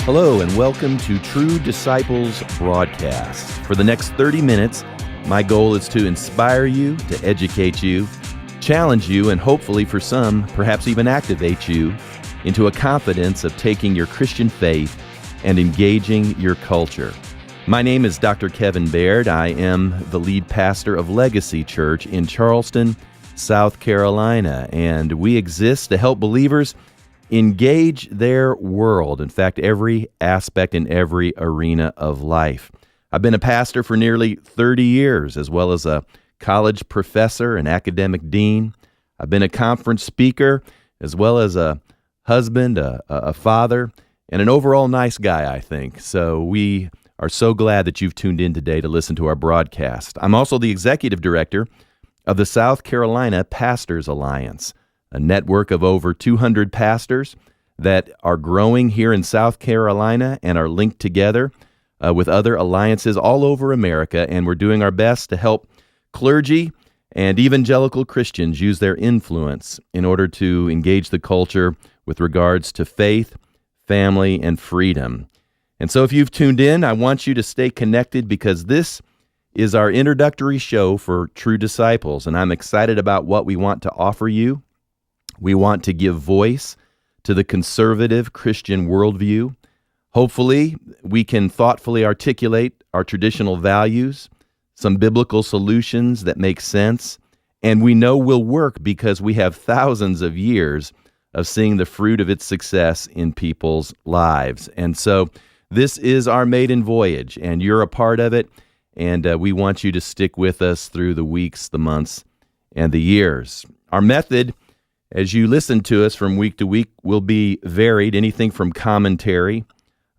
Hello and welcome to True Disciples Broadcast. For the next 30 minutes, my goal is to inspire you, to educate you, challenge you, and hopefully for some, perhaps even activate you into a confidence of taking your Christian faith and engaging your culture. My name is Dr. Kevin Baird. I am the lead pastor of Legacy Church in Charleston, South Carolina, and we exist to help believers engage their world. In fact, every aspect in every arena of life. I've been a pastor for nearly 30 years, as well as a college professor and academic dean. I've been a conference speaker, as well as a husband, a father, and an overall nice guy, I think. So we are so glad that you've tuned in today to listen to our broadcast. I'm also the executive director of the South Carolina Pastors Alliance, a network of over 200 pastors that are growing here in South Carolina and are linked together with other alliances all over America, and we're doing our best to help clergy and evangelical Christians use their influence in order to engage the culture with regards to faith, family, and freedom. And so if you've tuned in, I want you to stay connected because this is our introductory show for True Disciples, and I'm excited about what we want to offer you. We want to give voice to the conservative Christian worldview. Hopefully, we can thoughtfully articulate our traditional values, some biblical solutions that make sense, and we know will work because we have thousands of years of seeing the fruit of its success in people's lives. And so this is our maiden voyage, and you're a part of it, and we want you to stick with us through the weeks, the months, and the years. Our method, as you listen to us from week to week, will be varied, anything from commentary,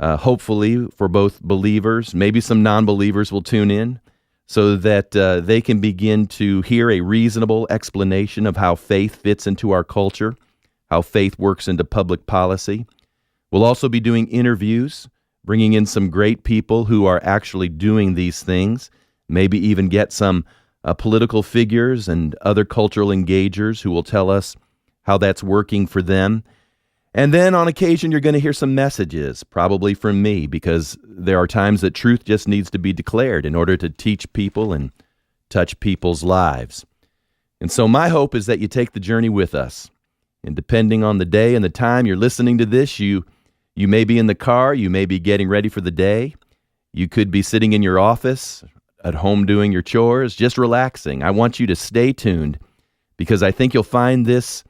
hopefully for both believers, maybe some non-believers will tune in, so that they can begin to hear a reasonable explanation of how faith fits into our culture, how faith works into public policy. We'll also be doing interviews, bringing in some great people who are actually doing these things, maybe even get some political figures and other cultural engagers who will tell us how that's working for them. And then on occasion, you're going to hear some messages, probably from me, because there are times that truth just needs to be declared in order to teach people and touch people's lives. And so my hope is that you take the journey with us. And depending on the day and the time you're listening to this, you may be in the car, you may be getting ready for the day, you could be sitting in your office, at home doing your chores, just relaxing. I want you to stay tuned because I think you'll find this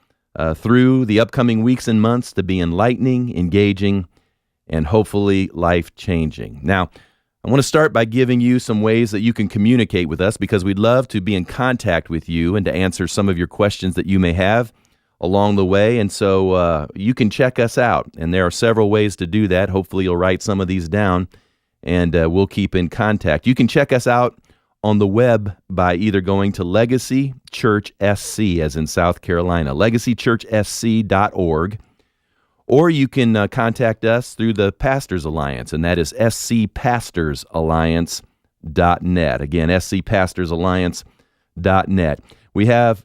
through the upcoming weeks and months to be enlightening, engaging, and hopefully life-changing. Now, I want to start by giving you some ways that you can communicate with us because we'd love to be in contact with you and to answer some of your questions that you may have along the way. And so you can check us out, and there are several ways to do that. Hopefully you'll write some of these down, and we'll keep in contact. You can check us out on the web by either going to Legacy Church SC, as in South Carolina, legacychurchsc.org, or you can contact us through the Pastors Alliance, and that is scpastorsalliance.net. Again, scpastorsalliance.net. We have,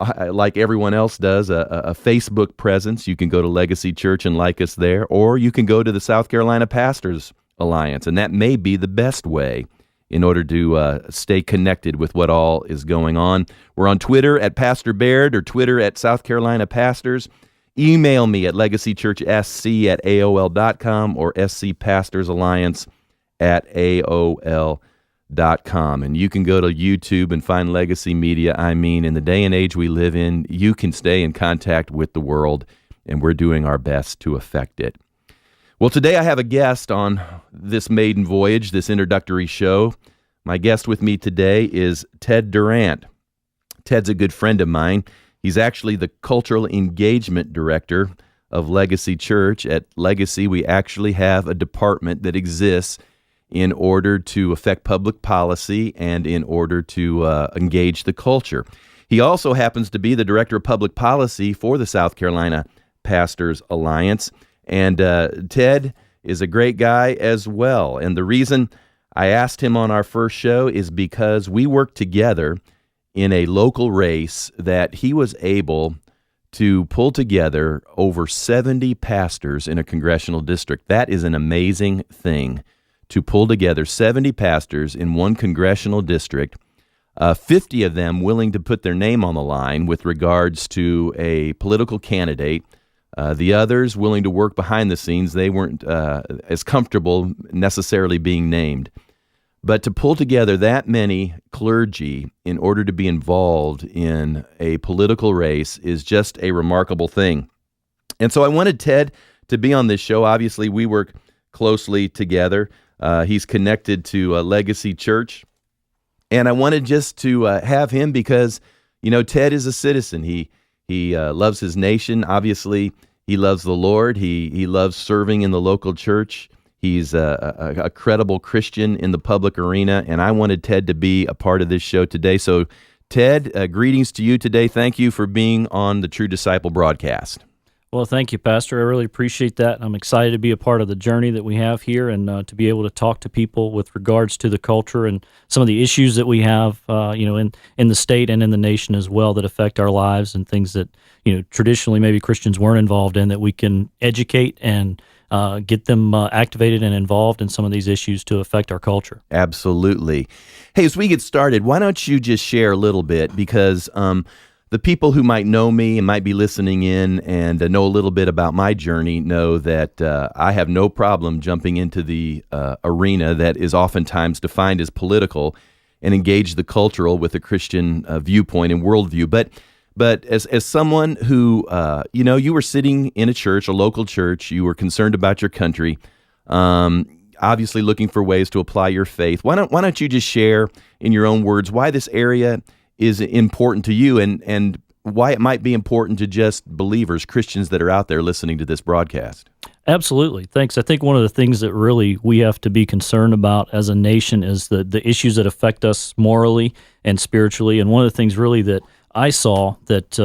like everyone else does, a Facebook presence. You can go to Legacy Church and like us there, or you can go to the South Carolina Pastors Alliance, and that may be the best way in order to stay connected with what all is going on. We're on Twitter at Pastor Baird or Twitter at South Carolina Pastors. Email me at legacychurchsc@aol.com or scpastorsalliance@aol.com. And you can go to YouTube and find Legacy Media. I mean, in the day and age we live in, you can stay in contact with the world, and we're doing our best to affect it. Well, today I have a guest on this maiden voyage, this introductory show. My guest with me today is Ted Durant. Ted's a good friend of mine. He's actually the Cultural Engagement Director of Legacy Church. At Legacy, we actually have a department that exists in order to affect public policy and in order to engage the culture. He also happens to be the Director of Public Policy for the South Carolina Pastors Alliance. And Ted is a great guy as well. And the reason I asked him on our first show is because we worked together in a local race that he was able to pull together over 70 pastors in a congressional district. That is an amazing thing, to pull together 70 pastors in one congressional district, 50 of them willing to put their name on the line with regards to a political candidate. The others willing to work behind the scenes. They weren't as comfortable necessarily being named. But to pull together that many clergy in order to be involved in a political race is just a remarkable thing. And so I wanted Ted to be on this show. Obviously, we work closely together. He's connected to Legacy Church. And I wanted just to have him because, Ted is a citizen. He loves his nation. Obviously, he loves the Lord. He loves serving in the local church. He's a credible Christian in the public arena, and I wanted Ted to be a part of this show today. So, Ted, greetings to you today. Thank you for being on the True Disciple broadcast. Well, thank you, Pastor. I really appreciate that. I'm excited to be a part of the journey that we have here and to be able to talk to people with regards to the culture and some of the issues that we have, in the state and in the nation as well that affect our lives and things that, traditionally maybe Christians weren't involved in, that we can educate and get them activated and involved in some of these issues to affect our culture. Absolutely. Hey, as we get started, why don't you just share a little bit, because the people who might know me and might be listening in and know a little bit about my journey know that I have no problem jumping into the arena that is oftentimes defined as political and engage the cultural with a Christian viewpoint and worldview. But as someone who, you were sitting in a church, a local church, you were concerned about your country, obviously looking for ways to apply your faith. Why don't you just share in your own words why this area is important to you and why it might be important to just believers, Christians that are out there listening to this broadcast? Absolutely. Thanks. I think one of the things that really we have to be concerned about as a nation is the issues that affect us morally and spiritually. And one of the things really that I saw that,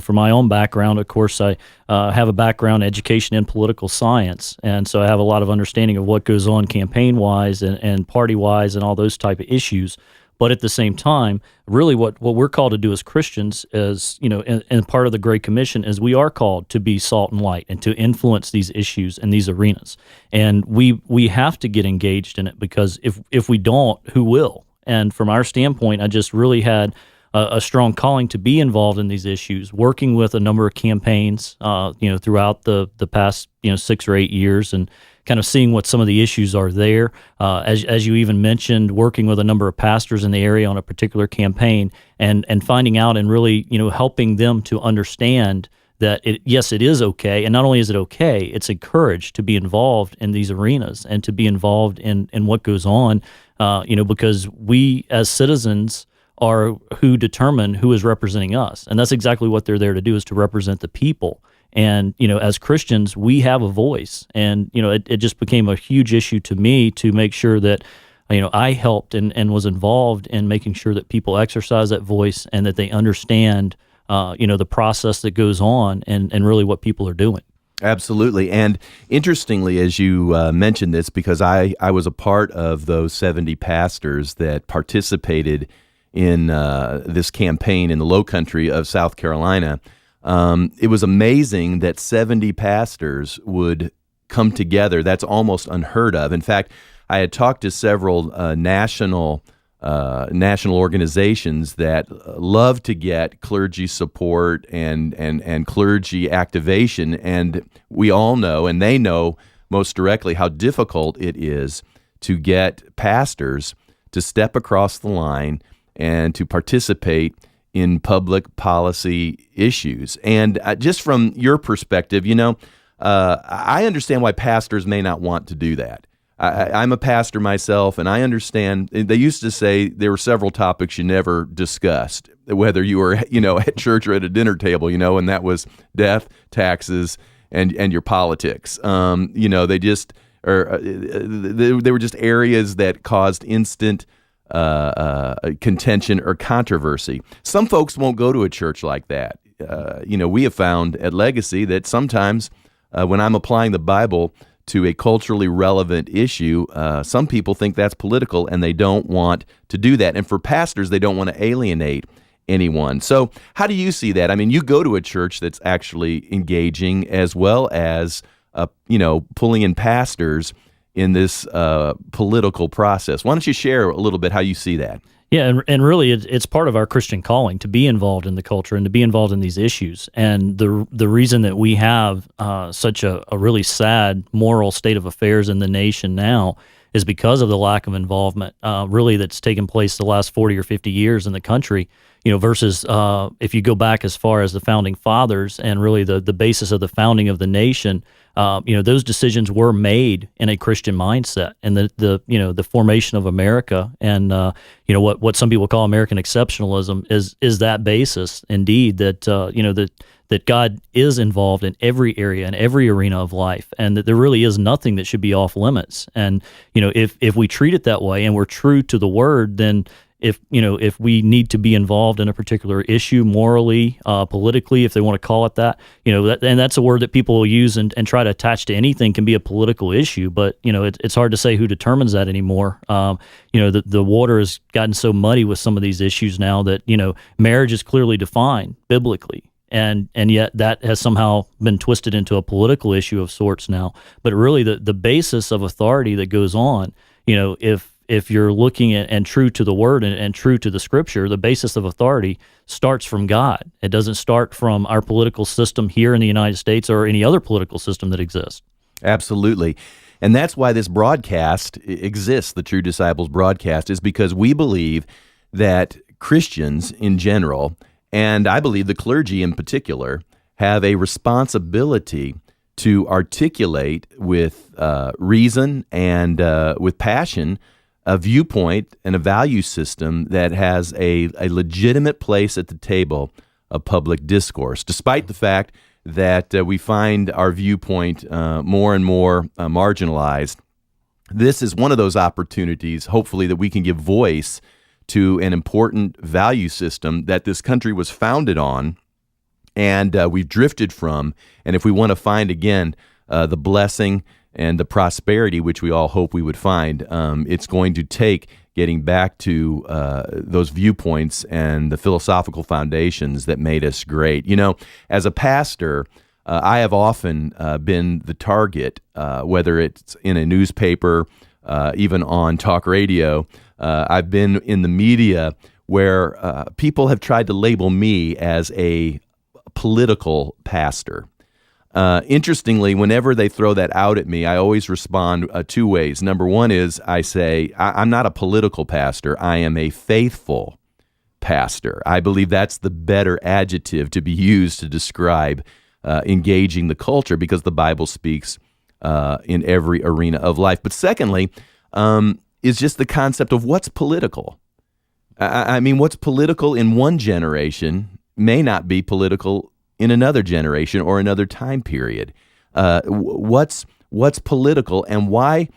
from my own background, of course, I have a background in education in political science. And so I have a lot of understanding of what goes on campaign-wise and party-wise and all those type of issues. But at the same time, really what we're called to do as Christians is, and part of the Great Commission is we are called to be salt and light and to influence these issues and these arenas. And we have to get engaged in it, because if we don't, who will? And from our standpoint, I just really had a strong calling to be involved in these issues, working with a number of campaigns, throughout the past, 6 or 8 years, and kind of seeing what some of the issues are there. As you even mentioned, working with a number of pastors in the area on a particular campaign and finding out and really, helping them to understand that yes, it is okay. And not only is it okay, it's encouraged to be involved in these arenas and to be involved in what goes on, because we as citizens are who determine who is representing us. And that's exactly what they're there to do, is to represent the people. And, as Christians, we have a voice. And, it just became a huge issue to me to make sure that, I helped and was involved in making sure that people exercise that voice and that they understand, the process that goes on and really what people are doing. Absolutely. And interestingly, as you mentioned this, because I was a part of those 70 pastors that participated in this campaign in the low country of South Carolina, it was amazing that 70 pastors would come together. That's almost unheard of. In fact, I had talked to several national organizations that love to get clergy support and clergy activation, and we all know, and they know most directly, how difficult it is to get pastors to step across the line and to participate in public policy issues. And just from your perspective, I understand why pastors may not want to do that. I'm a pastor myself, and I understand. They used to say there were several topics you never discussed, whether you were, at church or at a dinner table, and that was death, taxes, and your politics. They just, they were just areas that caused instant contention or controversy. Some folks won't go to a church like that. We have found at Legacy that sometimes when I'm applying the Bible to a culturally relevant issue, some people think that's political and they don't want to do that. And for pastors, they don't want to alienate anyone. So how do you see that? I mean, you go to a church that's actually engaging as well as, pulling in pastors in this political process. Why don't you share a little bit how you see that? Yeah, and really, it's part of our Christian calling to be involved in the culture and to be involved in these issues. And the reason that we have such a really sad moral state of affairs in the nation now is because of the lack of involvement, really, that's taken place the last 40 or 50 years in the country. Versus if you go back as far as the founding fathers and really the basis of the founding of the nation, those decisions were made in a Christian mindset, and the formation of America and what some people call American exceptionalism is that basis indeed that that God is involved in every area and every arena of life, and that there really is nothing that should be off limits. And if we treat it that way and we're true to the Word, then if we need to be involved in a particular issue morally, politically, if they want to call it that, and that's a word that people will use and try to attach to anything can be a political issue, but it's hard to say who determines that anymore. The water has gotten so muddy with some of these issues now that marriage is clearly defined biblically. And yet that has somehow been twisted into a political issue of sorts now. But really the basis of authority that goes on, if you're looking at and true to the Word and true to the Scripture, the basis of authority starts from God. It doesn't start from our political system here in the United States or any other political system that exists. Absolutely. And that's why this broadcast exists, the True Disciples broadcast, is because we believe that Christians in general, and I believe the clergy in particular, have a responsibility to articulate with reason and with passion a viewpoint and a value system that has a legitimate place at the table of public discourse, despite the fact that we find our viewpoint more and more marginalized. This is one of those opportunities, hopefully, that we can give voice to an important value system that this country was founded on and we've drifted from. And if we want to find, again, the blessing and the prosperity which we all hope we would find, it's going to take getting back to those viewpoints and the philosophical foundations that made us great. As a pastor, I have often been the target, whether it's in a newspaper, even on talk radio. I've been in the media where people have tried to label me as a political pastor. Interestingly, whenever they throw that out at me, I always respond two ways. Number one is I say, I'm not a political pastor. I am a faithful pastor. I believe that's the better adjective to be used to describe engaging the culture, because the Bible speaks in every arena of life. But secondly, is just the concept of what's political. I mean, what's political in one generation may not be political in another generation or another time period. What's political, and why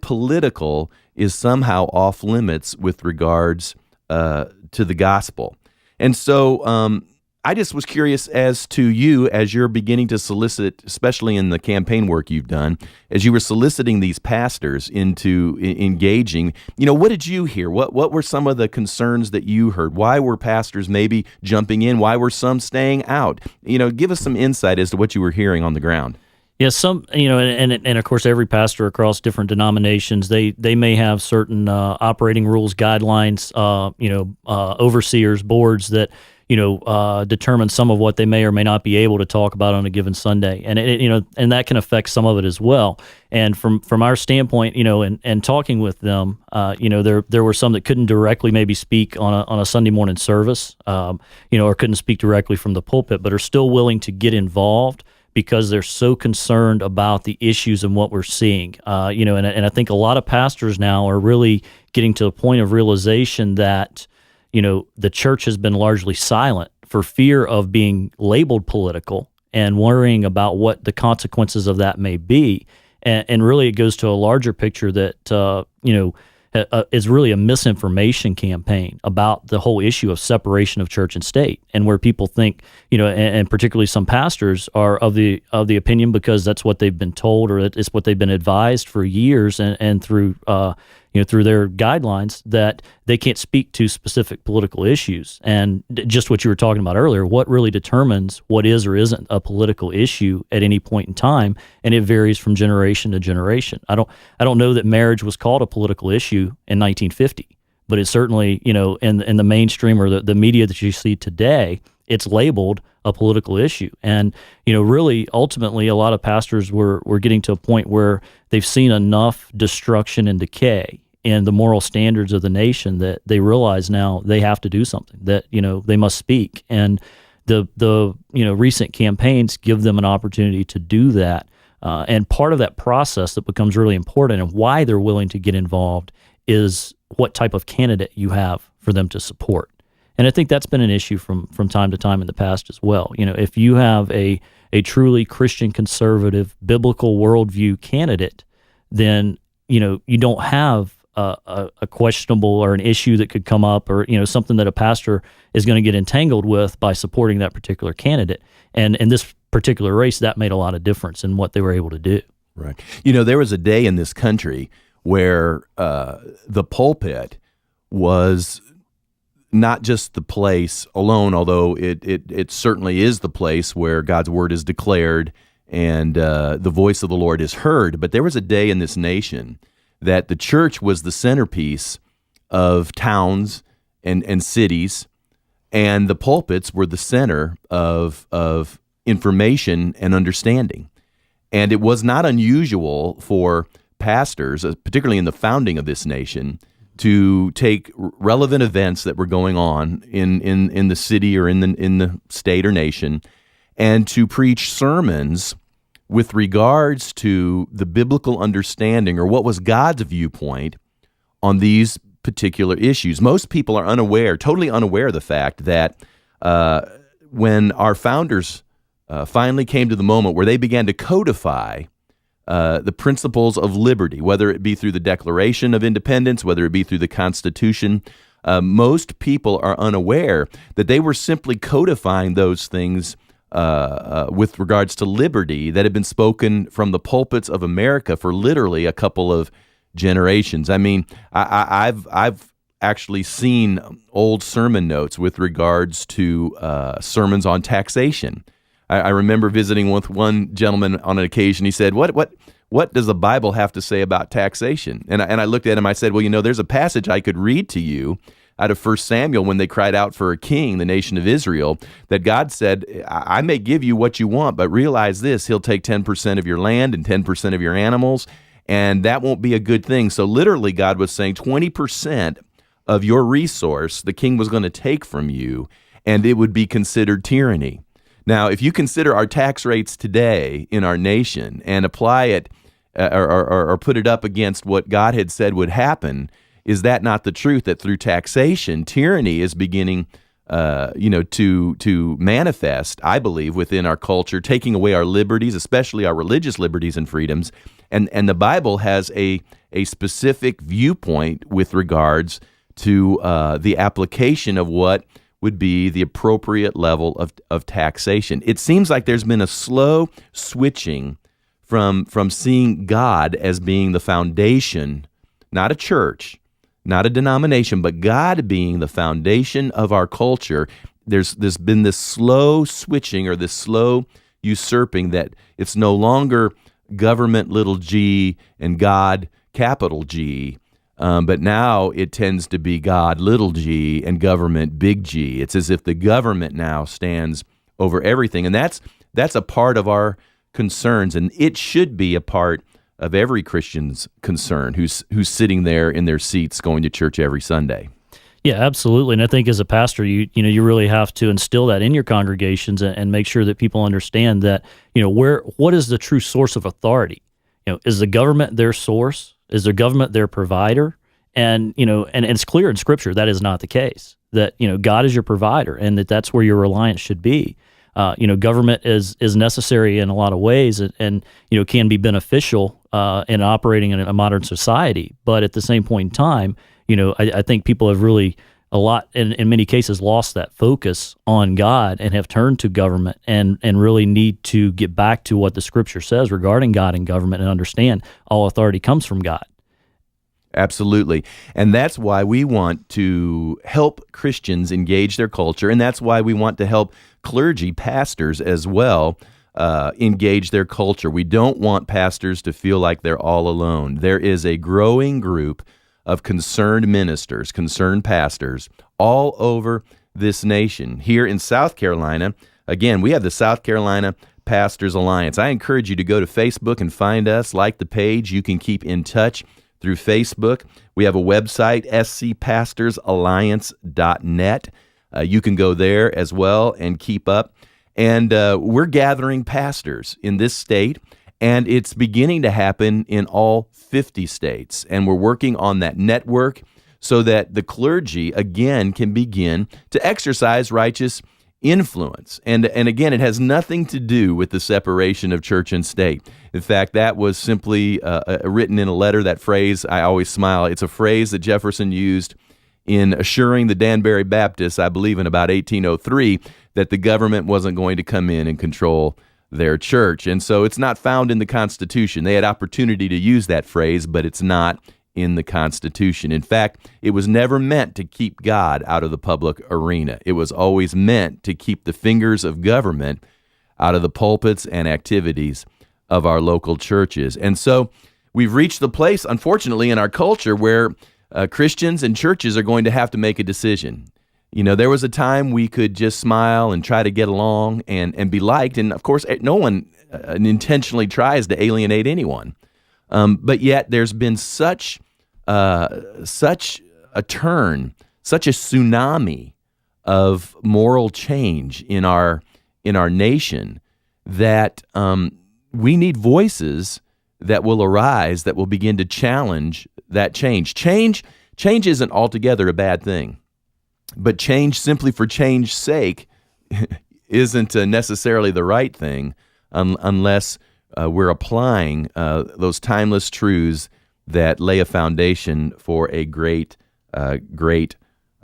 political is somehow off limits with regards to the gospel. And so I just was curious as to you, as you're beginning to solicit, especially in the campaign work you've done, as you were soliciting these pastors into engaging, what did you hear? What were some of the concerns that you heard? Why were pastors maybe jumping in? Why were some staying out? Give us some insight as to what you were hearing on the ground. Yeah, some, and of course, every pastor across different denominations, they may have certain operating rules, guidelines, overseers, boards that determine some of what they may or may not be able to talk about on a given Sunday, and and that can affect some of it as well. And from our standpoint, and talking with them, there were some that couldn't directly maybe speak on a Sunday morning service, or couldn't speak directly from the pulpit, but are still willing to get involved because they're so concerned about the issues and what we're seeing. And I think a lot of pastors now are really getting to a point of realization that the church has been largely silent for fear of being labeled political and worrying about what the consequences of that may be. And really it goes to a larger picture that, is really a misinformation campaign about the whole issue of separation of church and state, and where people think, and particularly some pastors are of the opinion, because that's what they've been told or it's what they've been advised for years and through, through their guidelines that they can't speak to specific political issues. And just what you were talking about earlier, what really determines what is or isn't a political issue at any point in time, and it varies from generation to generation. I don't know that marriage was called a political issue in 1950, but it's certainly, in the mainstream or the media that you see today, it's labeled a political issue. And, really, ultimately, a lot of pastors were getting to a point where they've seen enough destruction and decay in the moral standards of the nation that they realize now they have to do something, that, they must speak. And the recent campaigns give them an opportunity to do that. And part of that process that becomes really important and why they're willing to get involved is what type of candidate you have for them to support. And I think that's been an issue from time to time in the past as well. If you have a truly Christian conservative biblical worldview candidate, then you don't have a questionable or an issue that could come up, or something that a pastor is going to get entangled with by supporting that particular candidate. And in this particular race, that made a lot of difference in what they were able to do. Right. There was a day in this country where the pulpit was not just the place alone, although it certainly is the place where God's word is declared and the voice of the Lord is heard. But there was a day in this nation that the church was the centerpiece of towns and cities, and the pulpits were the center of information and understanding. And it was not unusual for pastors, particularly in the founding of this nation, to take relevant events that were going on in the city or in the state or nation, and to preach sermons with regards to the biblical understanding or what was God's viewpoint on these particular issues. Most people are totally unaware of the fact that when our founders finally came to the moment where they began to codify the principles of liberty, whether it be through the Declaration of Independence, whether it be through the Constitution, most people are unaware that they were simply codifying those things with regards to liberty that had been spoken from the pulpits of America for literally a couple of generations. I mean, I've actually seen old sermon notes with regards to sermons on taxation. I remember visiting with one gentleman on an occasion. He said, "What does the Bible have to say about taxation?" And I looked at him. I said, "Well, there's a passage I could read to you out of 1 Samuel when they cried out for a king, the nation of Israel, that God said, I may give you what you want, but realize this, he'll take 10% of your land and 10% of your animals, and that won't be a good thing." So literally God was saying 20% of your resource the king was going to take from you, and it would be considered tyranny. Now, if you consider our tax rates today in our nation and apply it or put it up against what God had said would happen, is that not the truth, that through taxation, tyranny is beginning to manifest, I believe, within our culture, taking away our liberties, especially our religious liberties and freedoms. And the Bible has a specific viewpoint with regards to the application of what would be the appropriate level of taxation. It seems like there's been a slow switching from seeing God as being the foundation, not a church, not a denomination, but God being the foundation of our culture. There's been this slow switching or this slow usurping that it's no longer government little g and God capital G, but now it tends to be God little g and government big G. It's as if the government now stands over everything, and that's a part of our concerns, and it should be a part of every Christian's concern who's sitting there in their seats going to church every Sunday. Yeah, absolutely. And I think as a pastor, you really have to instill that in your congregations and make sure that people understand that, what is the true source of authority? Is the government their source? Is the government their provider? And, and it's clear in Scripture that is not the case, that, God is your provider and that's where your reliance should be. Government is necessary in a lot of ways and can be beneficial in operating in a modern society. But at the same point in time, I think people have really in many cases lost that focus on God and have turned to government and really need to get back to what the Scripture says regarding God and government and understand all authority comes from God. Absolutely. And that's why we want to help Christians engage their culture, and that's why we want to help clergy, pastors as well, engage their culture. We don't want pastors to feel like they're all alone. There is a growing group of concerned ministers, concerned pastors all over this nation. Here in South Carolina, again, we have the South Carolina Pastors Alliance. I encourage you to go to Facebook and find us, like the page. You can keep in touch through Facebook. We have a website, scpastorsalliance.net. You can go there as well and keep up. And we're gathering pastors in this state, and it's beginning to happen in all 50 states. And we're working on that network so that the clergy, again, can begin to exercise righteous influence. And again, it has nothing to do with the separation of church and state. In fact, that was simply written in a letter, that phrase, I always smile. It's a phrase that Jefferson used in assuring the Danbury Baptists, I believe in about 1803, that the government wasn't going to come in and control their church. And so it's not found in the Constitution. They had opportunity to use that phrase, but it's not in the Constitution. In fact, it was never meant to keep God out of the public arena. It was always meant to keep the fingers of government out of the pulpits and activities of our local churches. And so we've reached the place, unfortunately, in our culture where Christians and churches are going to have to make a decision. You know, there was a time we could just smile and try to get along and be liked. And of course, no one intentionally tries to alienate anyone. But yet there's been such a turn, such a tsunami of moral change in our nation that we need voices that will arise, that will begin to challenge that change. Change isn't altogether a bad thing, but change simply for change's sake isn't necessarily the right thing unless we're applying those timeless truths that lay a foundation for a great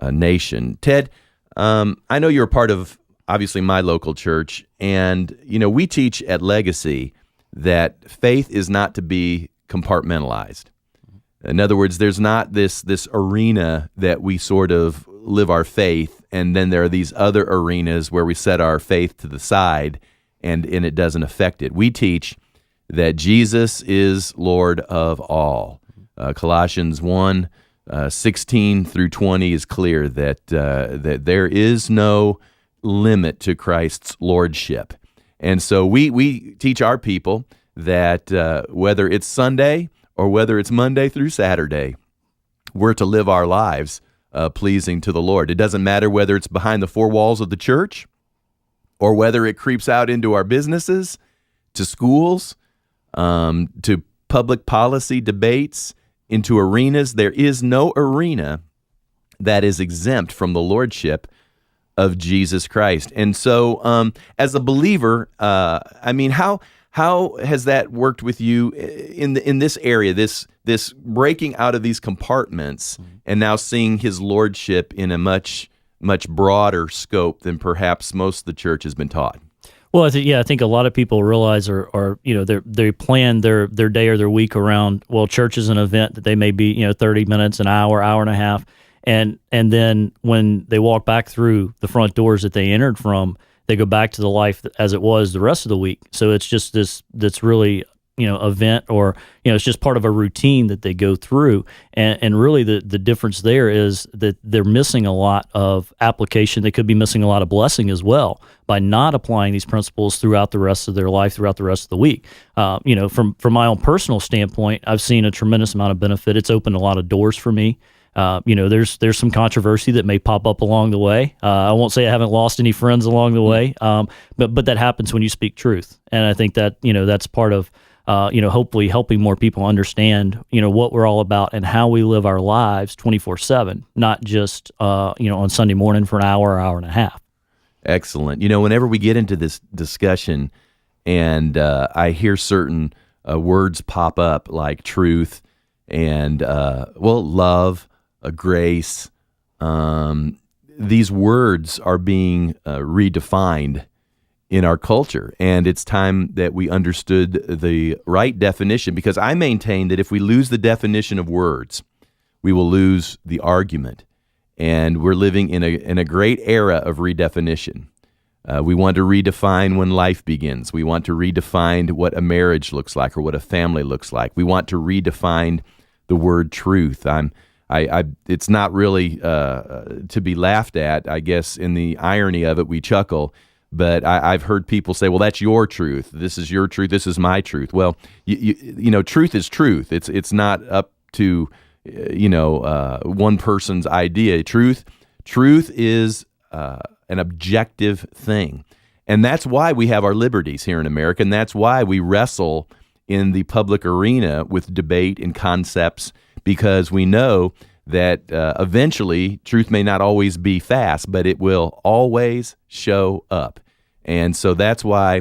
nation. Ted, I know you're a part of, obviously, my local church, and we teach at Legacy that faith is not to be compartmentalized. In other words, there's not this arena that we sort of live our faith, and then there are these other arenas where we set our faith to the side, and it doesn't affect it. We teach that Jesus is Lord of all. Colossians 1, 16 through 20 is clear that there is no limit to Christ's lordship. And so we teach our people that whether it's Sunday or whether it's Monday through Saturday, we're to live our lives pleasing to the Lord. It doesn't matter whether it's behind the four walls of the church or whether it creeps out into our businesses, to schools, to public policy debates, into arenas. There is no arena that is exempt from the lordship of Jesus Christ. And so as a believer, how has that worked with you in this area, this breaking out of these compartments and now seeing his lordship in a much broader scope than perhaps most of the church has been taught? Well, I think a lot of people realize they plan their day or their week around, well, church is an event that they may be 30 minutes, an hour, hour and a half, and then when they walk back through the front doors that they entered from, they go back to the life as it was the rest of the week. So it's just that's really event, or it's just part of a routine that they go through, and really the difference there is that they're missing a lot of application. They could be missing a lot of blessing as well by not applying these principles throughout the rest of their life, throughout the rest of the week. From my own personal standpoint, I've seen a tremendous amount of benefit. It's opened a lot of doors for me. There's some controversy that may pop up along the way. I won't say I haven't lost any friends along the way, but that happens when you speak truth, and I think that that's part of hopefully helping more people understand what we're all about and how we live our lives 24/7, not just on Sunday morning for an hour, hour and a half. Excellent. Whenever we get into this discussion, and I hear certain words pop up like truth and love. Grace. These words are being redefined in our culture, and it's time that we understood the right definition, because I maintain that if we lose the definition of words, we will lose the argument. And we're living in a great era of redefinition. We want to redefine when life begins. We want to redefine what a marriage looks like or what a family looks like. We want to redefine the word truth. It's not really to be laughed at. I guess in the irony of it, we chuckle. But I've heard people say, "Well, that's your truth. This is your truth. This is my truth." Well, you know, truth is truth. It's not up to one person's idea. Truth is an objective thing. And that's why we have our liberties here in America, and that's why we wrestle in the public arena with debate and concepts, because we know that eventually truth may not always be fast, but it will always show up. And so that's why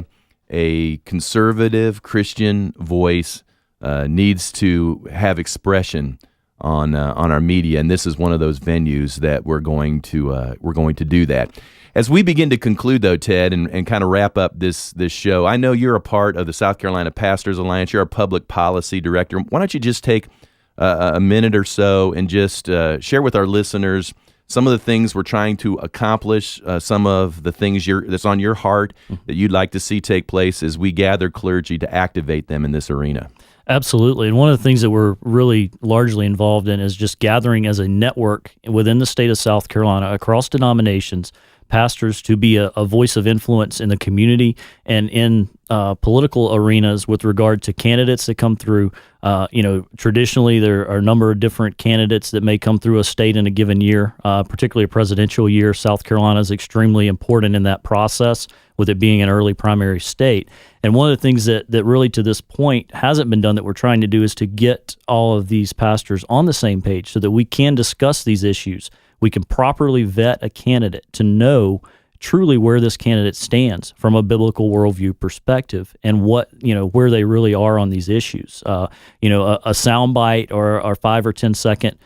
a conservative Christian voice needs to have expression on our media, and this is one of those venues that we're going to do that. As we begin to conclude, though, Ted, and kind of wrap up this show, I know you're a part of the South Carolina Pastors Alliance. You're a public policy director. Why don't you just take a minute or so and just share with our listeners some of the things we're trying to accomplish, some of the things that's on your heart that you'd like to see take place as we gather clergy to activate them in this arena. Absolutely. And one of the things that we're really largely involved in is just gathering as a network within the state of South Carolina across denominations, pastors to be a voice of influence in the community and in political arenas with regard to candidates that come through. Traditionally, there are a number of different candidates that may come through a state in a given year, particularly a presidential year. South Carolina is extremely important in that process, with it being an early primary state. And one of the things that really to this point hasn't been done that we're trying to do is to get all of these pastors on the same page so that we can discuss these issues. We can properly vet a candidate to know truly where this candidate stands from a biblical worldview perspective and what, where they really are on these issues. A soundbite or 5 or 10 second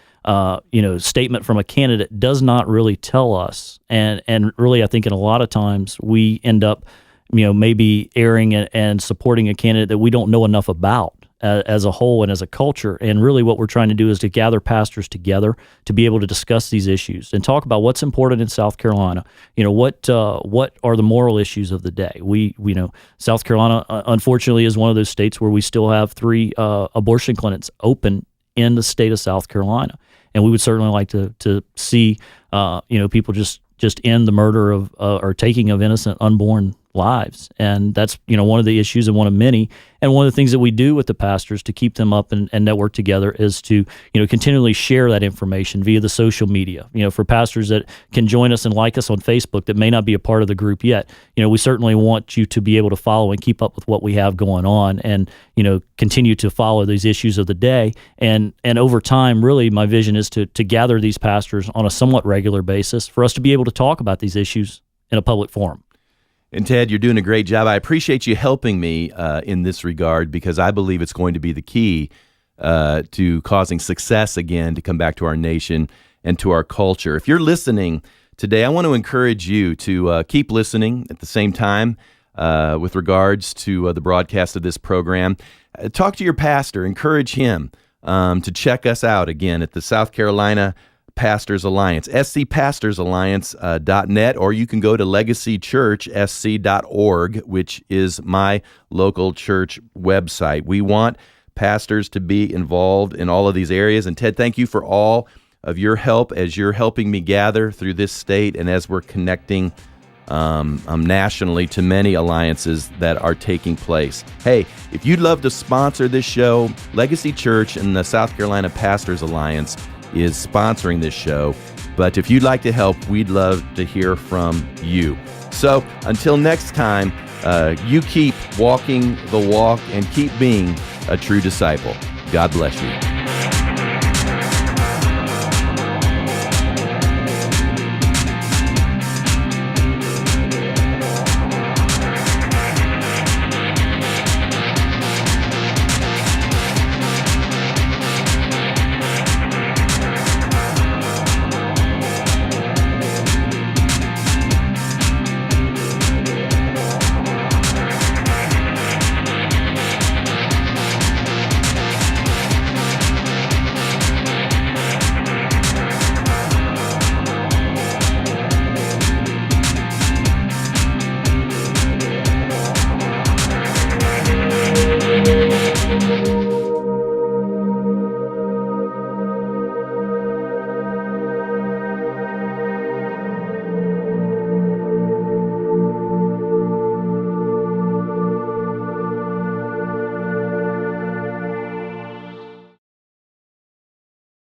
statement from a candidate does not really tell us. And really, I think in a lot of times we end up, maybe airing and supporting a candidate that we don't know enough about as a whole and as a culture. And really what we're trying to do is to gather pastors together to be able to discuss these issues and talk about what's important in South Carolina. What are the moral issues of the day? We know South Carolina, unfortunately, is one of those states where we still have 3 abortion clinics open in the state of South Carolina. And we would certainly like to see, people just end the murder of or taking of innocent unborn lives. And that's, one of the issues and one of many. And one of the things that we do with the pastors to keep them up and network together is to, continually share that information via the social media. For pastors that can join us and like us on Facebook that may not be a part of the group yet, we certainly want you to be able to follow and keep up with what we have going on and, continue to follow these issues of the day. And over time, really, my vision is to gather these pastors on a somewhat regular basis for us to be able to talk about these issues in a public forum. And Ted, you're doing a great job. I appreciate you helping me in this regard, because I believe it's going to be the key to causing success again to come back to our nation and to our culture. If you're listening today, I want to encourage you to keep listening at the same time with regards to the broadcast of this program. Talk to your pastor. Encourage him to check us out again at the South Carolina Pastors Alliance, scpastorsalliance.net, or you can go to legacychurchsc.org, which is my local church website. We want pastors to be involved in all of these areas. And Ted, thank you for all of your help as you're helping me gather through this state and as we're connecting nationally to many alliances that are taking place. Hey, if you'd love to sponsor this show, Legacy Church and the South Carolina Pastors Alliance is sponsoring this show. But if you'd like to help, we'd love to hear from you. So until next time, you keep walking the walk and keep being a true disciple. God bless you.